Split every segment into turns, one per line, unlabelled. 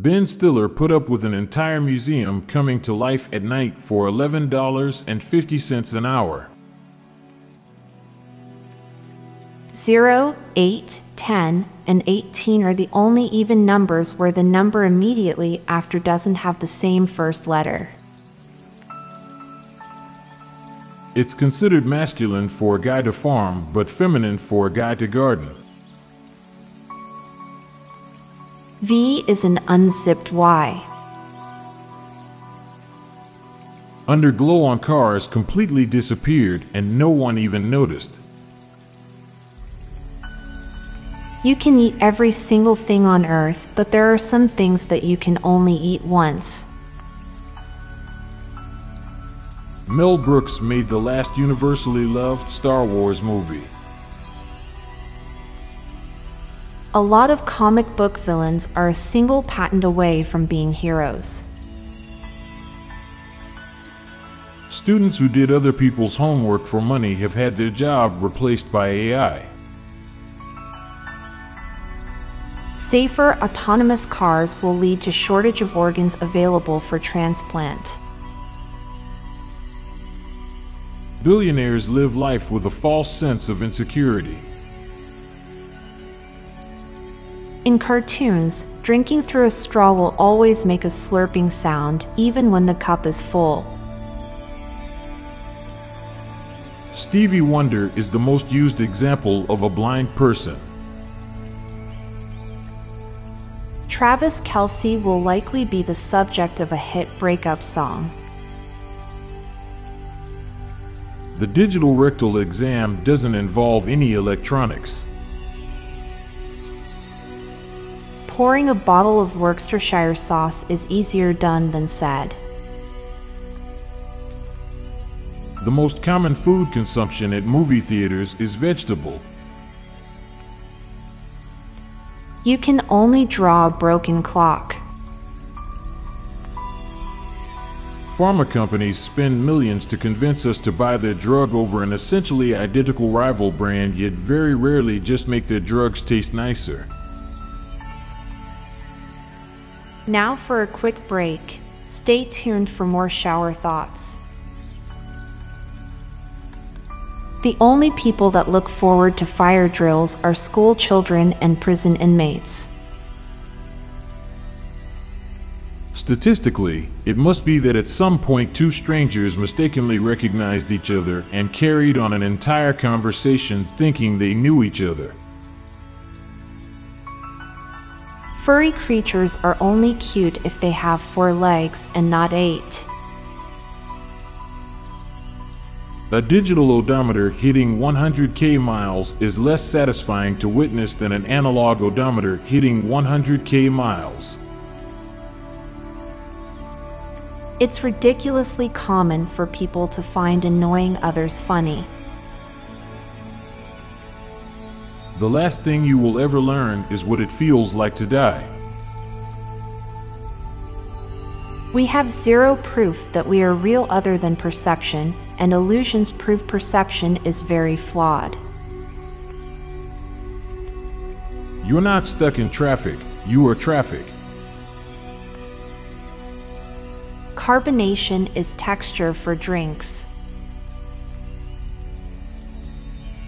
Ben Stiller put up with an entire museum coming to life at night for $11.50 an hour.
0, 8, 10, and 18 are the only even numbers where the number immediately after doesn't have the same first letter.
It's considered masculine for a guy to farm, but feminine for a guy to garden.
V is an unzipped Y.
Underglow on cars completely disappeared and no one even noticed.
You can eat every single thing on Earth, but there are some things that you can only eat once.
Mel Brooks made the last universally loved Star Wars movie.
A lot of comic book villains are a single patent away from being heroes.
Students who did other people's homework for money have had their job replaced by AI.
Safer, autonomous cars will lead to shortage of organs available for transplant.
Billionaires live life with a false sense of insecurity.
In cartoons, drinking through a straw will always make a slurping sound, even when the cup is full.
Stevie Wonder is the most used example of a blind person.
Travis Kelce will likely be the subject of a hit breakup song.
The digital rectal exam doesn't involve any electronics.
Pouring a bottle of Worcestershire sauce is easier done than said.
The most common food consumption at movie theaters is vegetable.
You can only draw a broken clock.
Pharma companies spend millions to convince us to buy their drug over an essentially identical rival brand, yet very rarely just make their drugs taste nicer.
Now for a quick break. Stay tuned for more shower thoughts. The only people that look forward to fire drills are school children and prison inmates.
Statistically, it must be that at some point two strangers mistakenly recognized each other and carried on an entire conversation thinking they knew each other.
Furry creatures are only cute if they have 4 legs and not 8.
A digital odometer hitting 100k miles is less satisfying to witness than an analog odometer hitting 100k miles.
It's ridiculously common for people to find annoying others funny.
The last thing you will ever learn is what it feels like to die.
We have zero proof that we are real other than perception, and illusions prove perception is very flawed.
You're not stuck in traffic, you are traffic.
Carbonation is texture for drinks.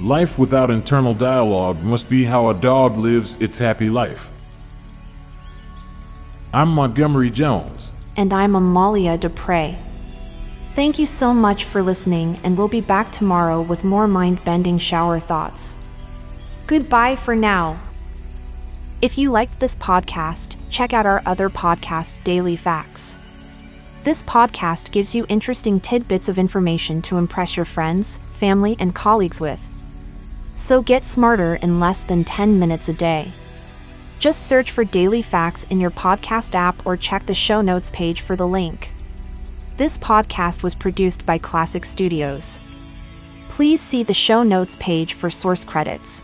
Life without internal dialogue must be how a dog lives its happy life. I'm Montgomery Jones.
And I'm Amalia Dupre. Thank you so much for listening, and we'll be back tomorrow with more mind-bending shower thoughts. Goodbye for now. If you liked this podcast, check out our other podcast, Daily Facts. This podcast gives you interesting tidbits of information to impress your friends, family, and colleagues with. So get smarter in less than 10 minutes a day. Just search for Daily Facts in your podcast app or check the show notes page for the link. This podcast was produced by Klassic Studios. Please see the show notes page for source credits.